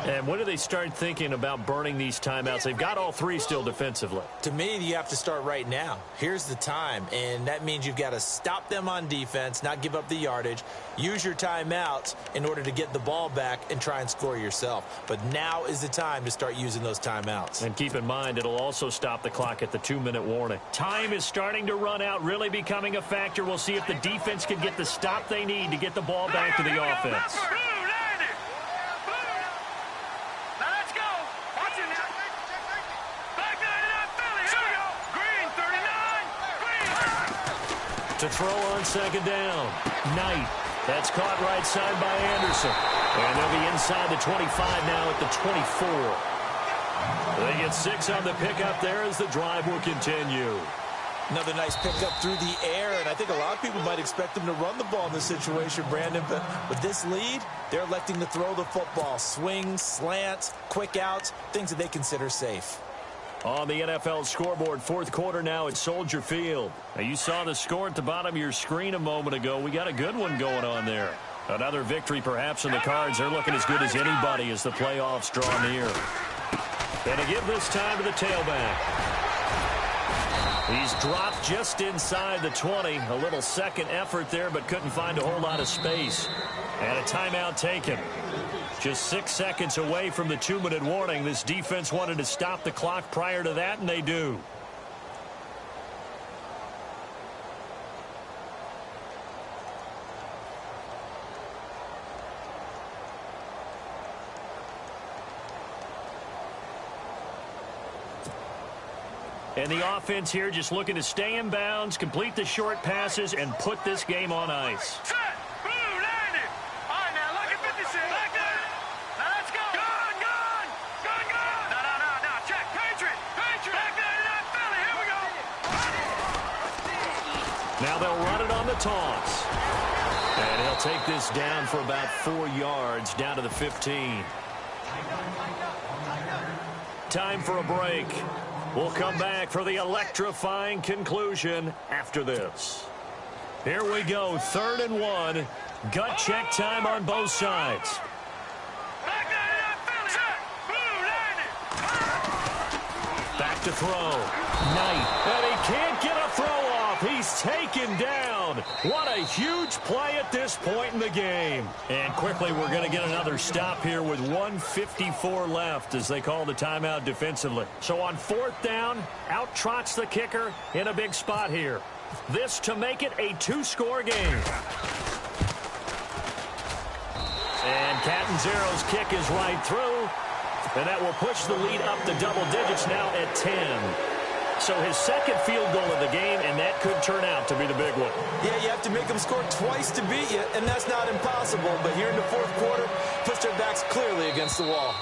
And when do they start thinking about burning these timeouts? They've got all 3 still defensively. To me, you have to start right now. Here's the time, and that means you've got to stop them on defense, not give up the yardage, use your timeouts in order to get the ball back and try and score yourself. But now is the time to start using those timeouts. And keep in mind, it'll also stop the clock at the 2-minute warning. Time is starting to run out, really becoming a factor. We'll see if the defense can get the stop they need to get the ball back to the offense. To throw on second down. Knight. That's caught right side by Anderson. And they'll be inside the 25 now at the 24. They get 6 on the pickup there as the drive will continue. Another nice pickup through the air, and I think a lot of people might expect them to run the ball in this situation, Brandon, but with this lead, they're electing to throw the football. Swings, slants, quick outs, things that they consider safe. On the NFL scoreboard, 4th quarter now at Soldier Field. Now, you saw the score at the bottom of your screen a moment ago. We got a good one going on there. Another victory perhaps in the cards. They're looking as good as anybody as the playoffs draw near. And to give this time to the tailback. He's dropped just inside the 20. A little second effort there, but couldn't find a whole lot of space. And a timeout taken. Just 6 seconds away from the 2-minute warning. This defense wanted to stop the clock prior to that, and they do. And the offense here just looking to stay in bounds, complete the short passes, and put this game on ice. Now they'll run it on the toss. And he'll take this down for about 4 yards, down to the 15. Time for a break. We'll come back for the electrifying conclusion after this. Here we go, 3rd and 1. Gut check time on both sides. Back to throw. Knight. And he can't get a throw off. He's taken down. What a huge play at this point in the game. And quickly we're going to get another stop here with 1:54 left as they call the timeout defensively. So on 4th down, out trots the kicker in a big spot here. This to make it a 2-score game. And Catanzaro's kick is right through. And that will push the lead up to double digits now at 10. So his second field goal of the game, and that could turn out to be the big one. Yeah, you have to make them score twice to beat you, and that's not impossible. But here in the 4th quarter, puts their backs clearly against the wall.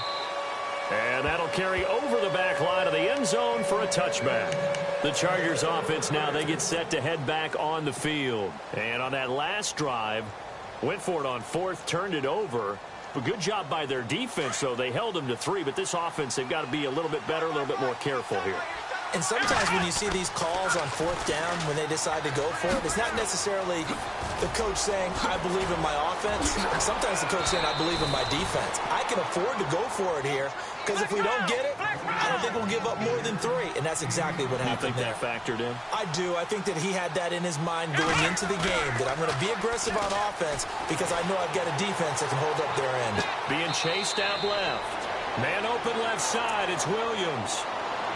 And that'll carry over the back line of the end zone for a touchback. The Chargers offense now, they get set to head back on the field. And on that last drive, went for it on 4th, turned it over. A good job by their defense, though. They held them to 3, but this offense, they've got to be a little bit better, a little bit more careful here. And sometimes when you see these calls on 4th down, when they decide to go for it, it's not necessarily the coach saying, I believe in my offense. Sometimes the coach saying, I believe in my defense. I can afford to go for it here, because if we don't get it, I don't think we'll give up more than 3. And that's exactly what happened there. You think that factored in? I do. I think that he had that in his mind going into the game, that I'm going to be aggressive on offense because I know I've got a defense that can hold up their end. Being chased out left. Man open left side. It's Williams.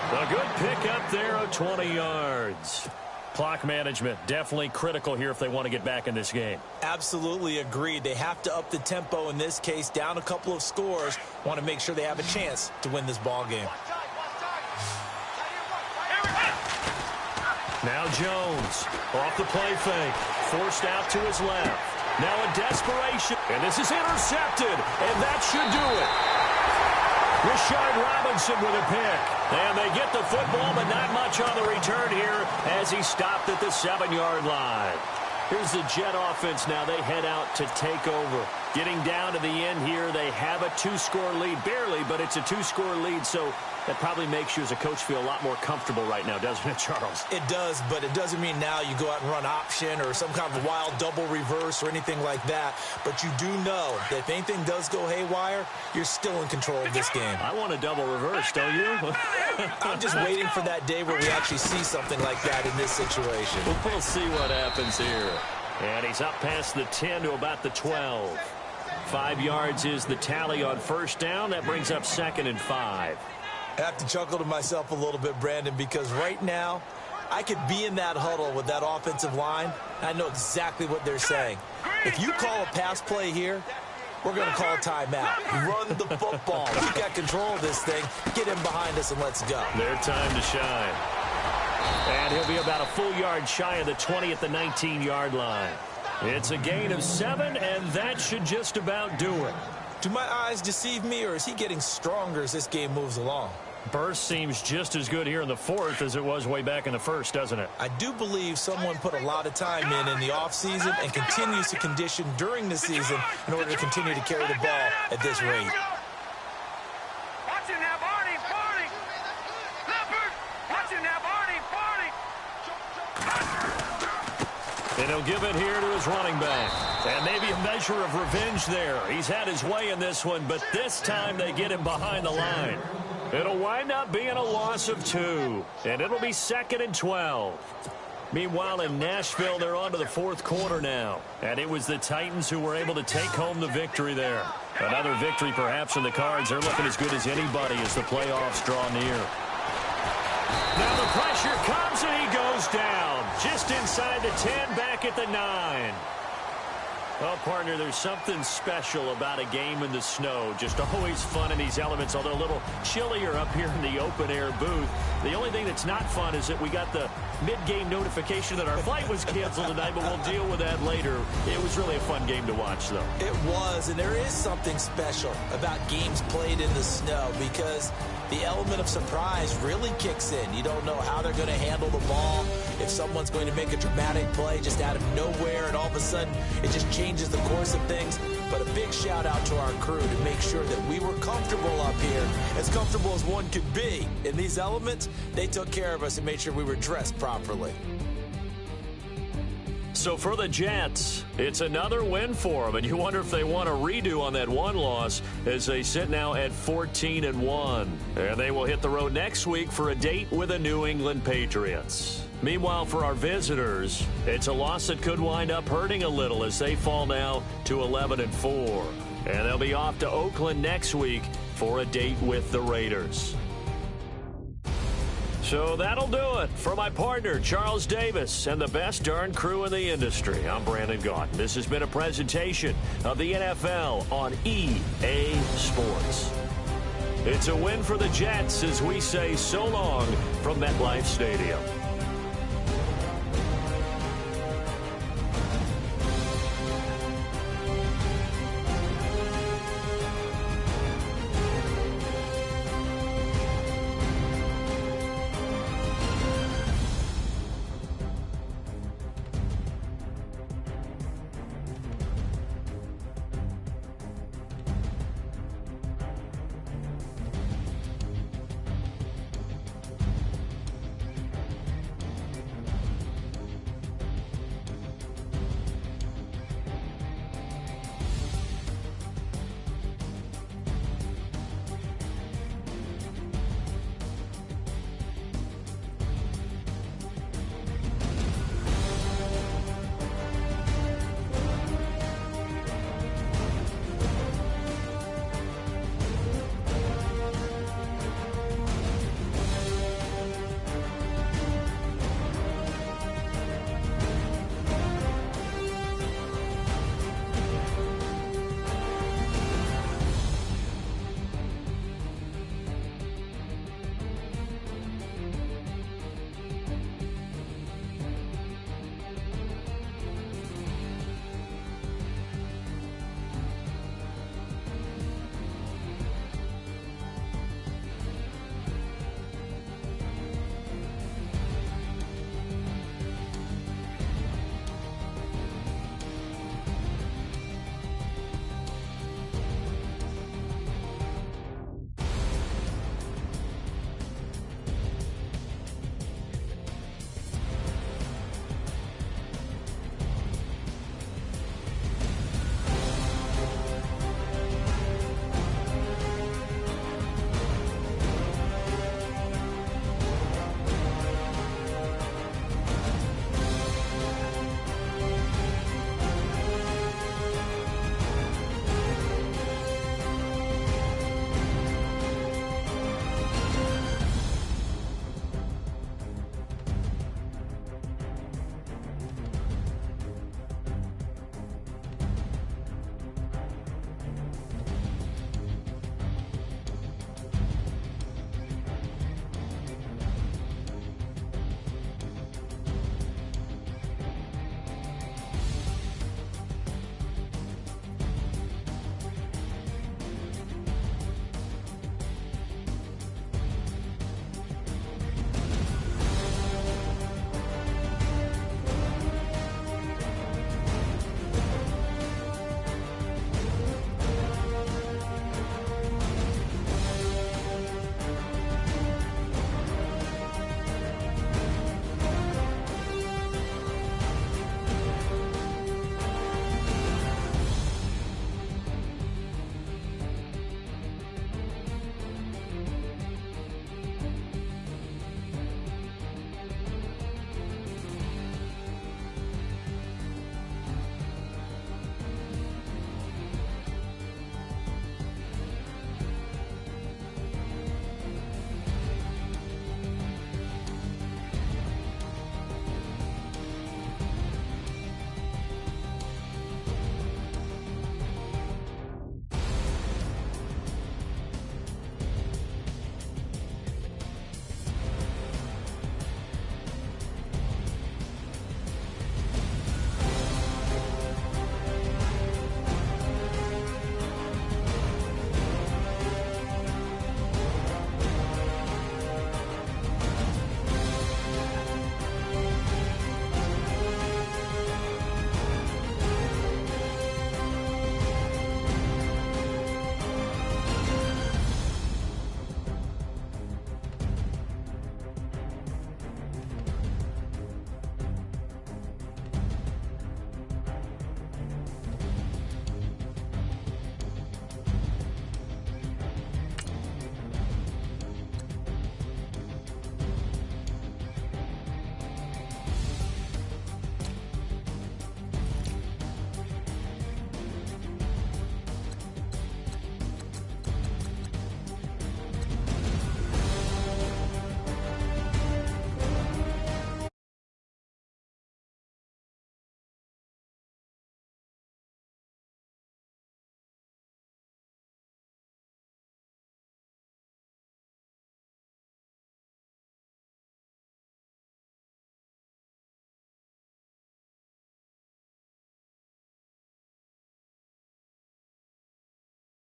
A good pick up there of 20 yards. Clock management definitely critical here if they want to get back in this game. Absolutely agreed. They have to up the tempo in this case, down a couple of scores. Want to make sure they have a chance to win this ball game. Now Jones off the play fake. Forced out to his left. Now in desperation. And this is intercepted. And that should do it. Rashard Robinson with a pick. And they get the football, but not much on the return here as he stopped at the 7-yard line. Here's the Jet offense now. They head out to take over. Getting down to the end here, they have a 2-score lead. Barely, but it's a 2-score lead, so that probably makes you as a coach feel a lot more comfortable right now, doesn't it, Charles? It does, but it doesn't mean now you go out and run option or some kind of wild double reverse or anything like that. But you do know that if anything does go haywire, you're still in control of this game. I want a double reverse, don't you? I'm just waiting for that day where we actually see something like that in this situation. We'll see what happens here. And he's up past the 10 to about the 12. 5 yards is the tally on first down. That brings up 2nd and 5. I have to chuckle to myself a little bit, Brandon, because right now I could be in that huddle with that offensive line. I know exactly what they're saying. If you call a pass play here, we're going to call a timeout. Run the football. We got control of this thing. Get him behind us and let's go. Their time to shine. And he'll be about a full yard shy of the 20 at the 19-yard line. It's a gain of 7, and that should just about do it. Do my eyes deceive me, or is he getting stronger as this game moves along? Burst seems just as good here in the 4th as it was way back in the 1st, doesn't it? I do believe someone put a lot of time in the offseason and continues to condition during the season in order to continue to carry the ball at this rate. Watch him now, Barney, Barney. Leopard, watch him now, Barney, Barney. And he'll give it here to his running back. And maybe a measure of revenge there. He's had his way in this one, but this time they get him behind the line. It'll wind up being a loss of 2, and it'll be 2nd and 12. Meanwhile, in Nashville, they're on to the 4th quarter now, and it was the Titans who were able to take home the victory there. Another victory perhaps in the cards. They're looking as good as anybody as the playoffs draw near. Now the pressure comes, and he goes down. Just inside the 10, back at the 9. Well, partner, there's something special about a game in the snow. Just always fun in these elements, although a little chillier up here in the open-air booth. The only thing that's not fun is that we got the mid-game notification that our flight was canceled tonight, but we'll deal with that later. It was really a fun game to watch, though. It was, and there is something special about games played in the snow because the element of surprise really kicks in. You don't know how they're going to handle the ball, if someone's going to make a dramatic play just out of nowhere, and all of a sudden it just changes the course of things. But a big shout out to our crew to make sure that we were comfortable up here, as comfortable as one could be. In these elements, they took care of us and made sure we were dressed properly. So for the Jets, it's another win for them, and you wonder if they want a redo on that one loss as they sit now at 14-1. And they will hit the road next week for a date with the New England Patriots. Meanwhile, for our visitors, it's a loss that could wind up hurting a little as they fall now to 11-4. And they'll be off to Oakland next week for a date with the Raiders. So that'll do it for my partner, Charles Davis, and the best darn crew in the industry. I'm Brandon Gaughan. This has been a presentation of the NFL on EA Sports. It's a win for the Jets as we say so long from MetLife Stadium.